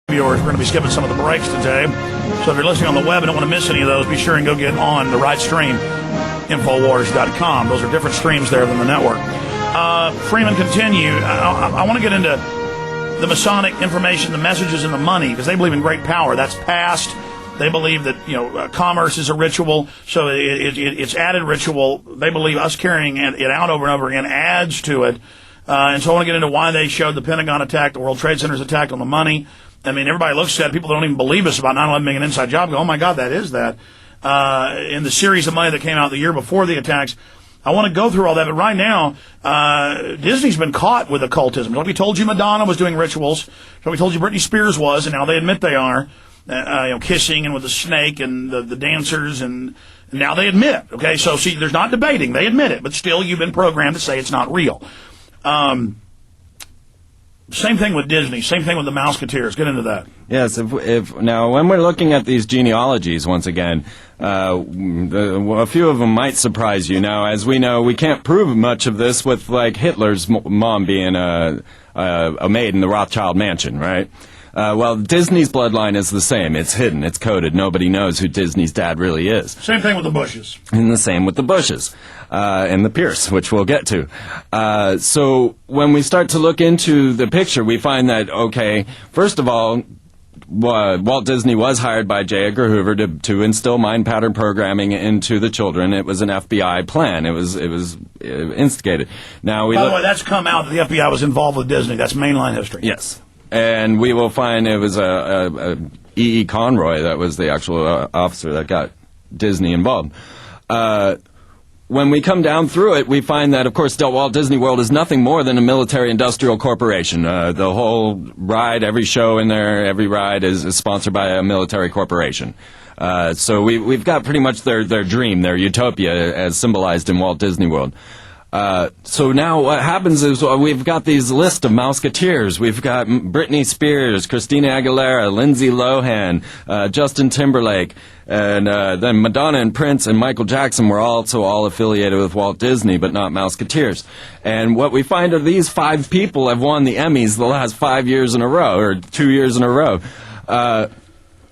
Viewers, we're going to be skipping some of the breaks today. So if you're listening on the web and don't want to miss any of those, be sure and go get on the right stream, Infowars.com. Those are different streams there than the network. Freeman, continue. I want to get into the Masonic information, the messages, and the money, because they believe in great power. That's past. They believe that, commerce is a ritual, so it's added ritual. They believe us carrying it out over and over again adds to it. And so I want to get into why they showed the Pentagon attack, the World Trade Center's attack on the money. I mean, everybody looks at it. People don't even believe us about 9/11 being an inside job. Go, oh, my God, that is that. In the series of money that came out the year before the attacks, I want to go through all that. But right now, Disney's been caught with occultism. So we told you Madonna was doing rituals. So we told you Britney Spears was, and now they admit they are. Kissing and with the snake and the dancers, and now they admit it. Okay, so see, there's not debating. They admit it. But still, you've been programmed to say it's not real. Same thing with Disney. Same thing with the Mouseketeers. Get into that. Yes. If now, when we're looking at these genealogies, once again, a few of them might surprise you. Now, as we know, we can't prove much of this with like Hitler's mom being a maid in the Rothschild mansion, right? Well, Disney's bloodline is the same. It's hidden. It's coded. Nobody knows who Disney's dad really is. Same thing with the Bushes. And the same with the Bushes. And the Pierce, which we'll get to. So when we start to look into the picture, we find that, okay, first of all, Walt Disney was hired by J. Edgar Hoover to instill mind pattern programming into the children. It was an FBI plan. It was instigated. Now, by the way, that's come out that the FBI was involved with Disney. That's mainline history. Yes. And we will find it was a E.E. Conroy that was the actual officer that got Disney involved. When we come down through it, we find that, of course, Walt Disney World is nothing more than a military-industrial corporation. The whole ride, every show in there, every ride is sponsored by a military corporation. So we've got pretty much their dream, their utopia, as symbolized in Walt Disney World. So now what happens is we've got these list of Mouseketeers. We've got Britney Spears, Christina Aguilera, Lindsay Lohan, Justin Timberlake, and then Madonna and Prince and Michael Jackson were also all affiliated with Walt Disney, but not Mouseketeers. And what we find are these 5 people have won the Emmys the last 5 years in a row, or 2 years in a row.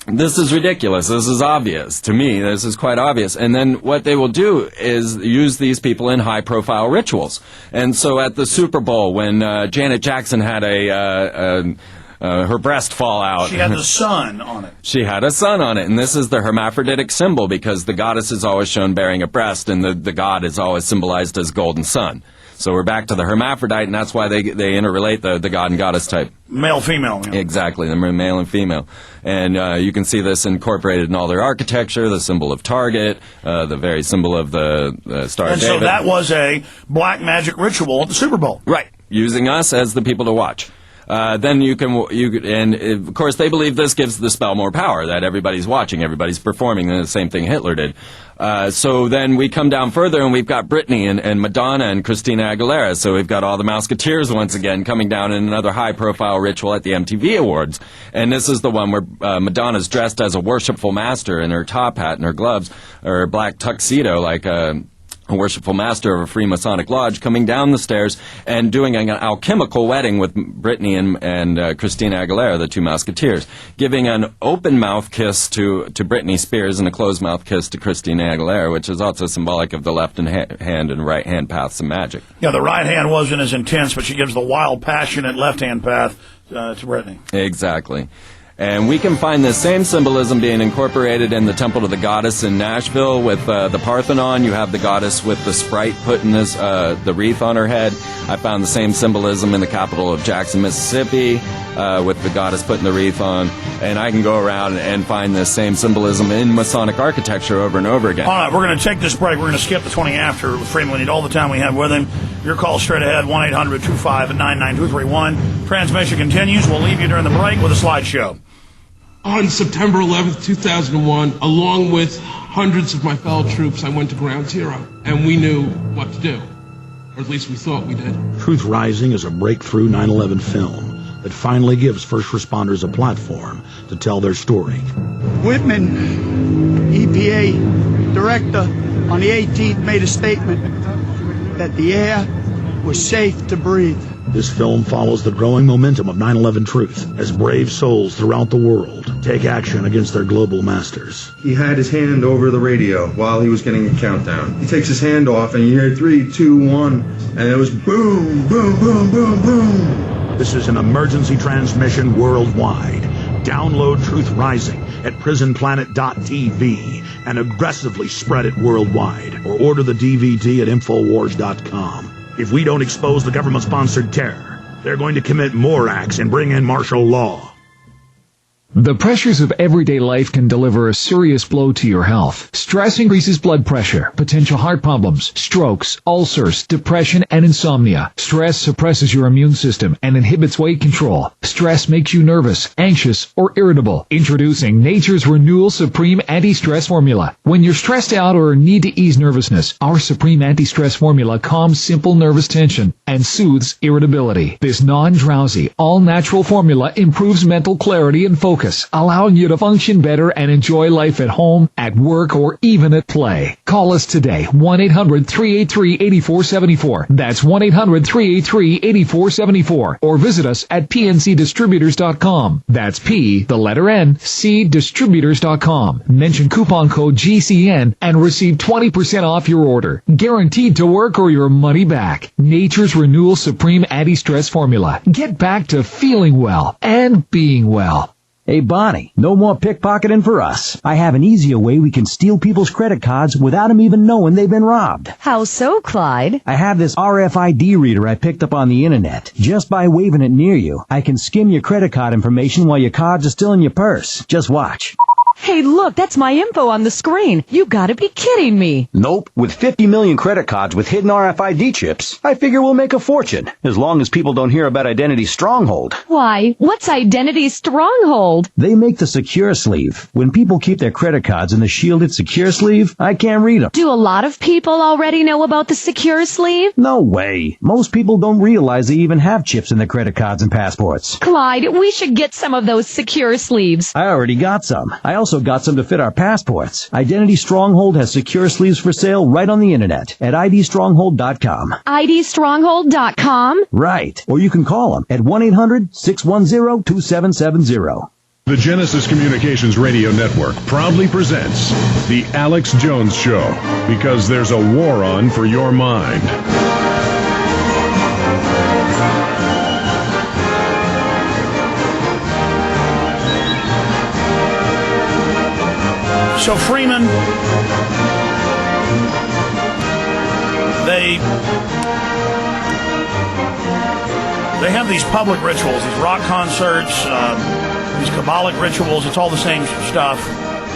This is ridiculous. This is obvious. To me, this is quite obvious. And then what they will do is use these people in high-profile rituals. And so at the Super Bowl, when Janet Jackson had her breast fall out. She had the sun on it. She had a sun on it. And this is the hermaphroditic symbol because the goddess is always shown bearing a breast, and the god is always symbolized as golden sun. So we're back to the hermaphrodite, and that's why they interrelate the god and goddess type. Male, female. Yeah. Exactly, the male and female. And you can see this incorporated in all their architecture, the symbol of Target, the very symbol of the Star of David. And so that was a black magic ritual at the Super Bowl. Right, using us as the people to watch. Then and of course they believe this gives the spell more power, that everybody's watching, everybody's performing, and the same thing Hitler did. So then we come down further and we've got Britney and Madonna and Christina Aguilera. So we've got all the Mouseketeers once again coming down in another high-profile ritual at the MTV Awards. And this is the one where Madonna's dressed as a worshipful master in her top hat and her gloves, or her black tuxedo like a worshipful master of a Freemasonic lodge, coming down the stairs and doing an alchemical wedding with Britney and Christina Aguilera, the 2 Mouseketeers, giving an open mouth kiss to Britney Spears and a closed mouth kiss to Christina Aguilera, which is also symbolic of the left hand and right hand paths of magic. Yeah, the right hand wasn't as intense, but she gives the wild, passionate left hand path to Britney. Exactly. And we can find this same symbolism being incorporated in the Temple to the Goddess in Nashville with the Parthenon. You have the goddess with the sprite putting the wreath on her head. I found the same symbolism in the capital of Jackson, Mississippi, with the goddess putting the wreath on. And I can go around and find this same symbolism in Masonic architecture over and over again. All right, we're going to take this break. We're going to skip the 20 after with Freeman. We need all the time we have with him. Your call straight ahead, 1-800-259-9231. Transmission continues. We'll leave you during the break with a slideshow. On September 11th, 2001, along with hundreds of my fellow troops, I went to Ground Zero, and we knew what to do. Or at least we thought we did. Truth Rising is a breakthrough 9/11 film that finally gives first responders a platform to tell their story. Whitman, EPA director, on the 18th made a statement that the air was safe to breathe. This film follows the growing momentum of 9/11 truth as brave souls throughout the world take action against their global masters. He had his hand over the radio while he was getting a countdown. He takes his hand off and you hear 3, 2, 1, and it was boom, boom, boom, boom, boom. This is an emergency transmission worldwide. Download Truth Rising at prisonplanet.tv and aggressively spread it worldwide, or order the DVD at Infowars.com. If we don't expose the government-sponsored terror, they're going to commit more acts and bring in martial law. The pressures of everyday life can deliver a serious blow to your health. Stress increases blood pressure, potential heart problems, strokes, ulcers, depression, and insomnia. Stress suppresses your immune system and inhibits weight control. Stress makes you nervous, anxious, or irritable. Introducing Nature's Renewal Supreme Anti-Stress Formula. When you're stressed out or need to ease nervousness, our Supreme Anti-Stress Formula calms simple nervous tension and soothes irritability. This non-drowsy, all-natural formula improves mental clarity and focus, allowing you to function better and enjoy life at home, at work, or even at play. Call us today, 1-800-383-8474. That's 1-800-383-8474. Or visit us at pncdistributors.com. That's P, the letter N, cdistributors.com. Mention coupon code GCN and receive 20% off your order. Guaranteed to work or your money back. Nature's Renewal Supreme Anti-Stress Formula. Get back to feeling well and being well. Hey, Bonnie, no more pickpocketing for us. I have an easier way we can steal people's credit cards without them even knowing they've been robbed. How so, Clyde? I have this RFID reader I picked up on the internet. Just by waving it near you, I can skim your credit card information while your cards are still in your purse. Just watch. Hey, look, that's my info on the screen. You gotta be kidding me. Nope. With 50 million credit cards with hidden RFID chips, I figure we'll make a fortune, as long as people don't hear about Identity Stronghold. Why, what's Identity Stronghold? They make the secure sleeve. When people keep their credit cards in the shielded secure sleeve, I can't read them. Do a lot of people already know about the secure sleeve? No way. Most people don't realize they even have chips in their credit cards and passports. Clyde, we should get some of those secure sleeves. I already got some. I also got some to fit our passports. Identity Stronghold has secure sleeves for sale right on the internet at idstronghold.com. idstronghold.com? Right. Or you can call them at 1-800-610-2770. The Genesis Communications Radio Network proudly presents The Alex Jones Show, because there's a war on for your mind. So Freeman, they have these public rituals, these rock concerts, these Kabbalic rituals. It's all the same stuff.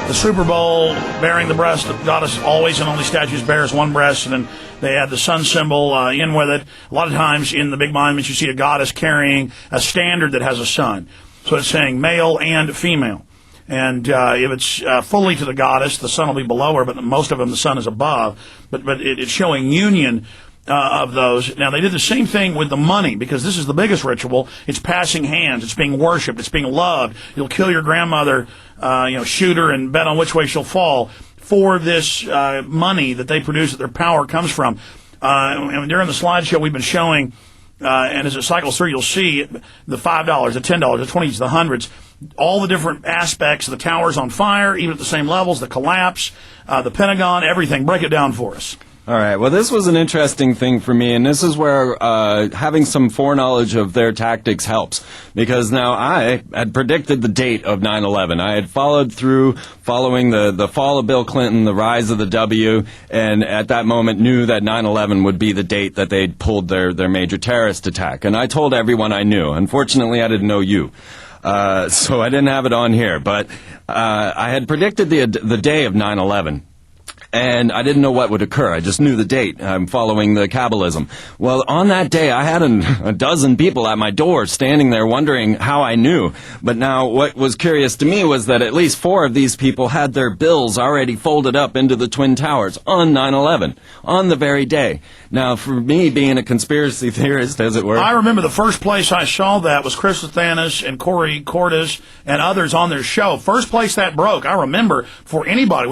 The Super Bowl, bearing the breast, the goddess always and only statues bears one breast, and then they add the sun symbol in with it. A lot of times in the big monuments you see a goddess carrying a standard that has a sun. So it's saying male and female. And if it's fully to the goddess, the sun will be below her, but most of them the sun is above. But it's showing union of those. Now, they did the same thing with the money, because this is the biggest ritual. It's passing hands. It's being worshipped. It's being loved. You'll kill your grandmother, shoot her and bet on which way she'll fall for this money that they produce, that their power comes from. And during the slideshow we've been showing, and as it cycles through, you'll see the $5, the $10, the $20s, the hundreds, all the different aspects. The towers on fire, even at the same levels, the collapse, the Pentagon, everything. Break it down for us. All right. Well, this was an interesting thing for me, and this is where having some foreknowledge of their tactics helps, because now I had predicted the date of 9/11. I had followed through, following the fall of Bill Clinton, the rise of the W, and at that moment knew that 9/11 would be the date that they'd pulled their major terrorist attack. And I told everyone I knew. Unfortunately, I didn't know you. So I didn't have it on here, but I had predicted the day of 9/11. And I didn't know what would occur. I just knew the date. I'm following the Kabbalism. Well, on that day, I had a dozen people at my door standing there wondering how I knew. But now what was curious to me was that at least 4 of these people had their bills already folded up into the Twin Towers on 9/11, on the very day. Now, for me, being a conspiracy theorist, as it were... I remember the first place I saw that was Chris Athanas and Corey Cordes and others on their show. First place that broke, I remember, for anybody.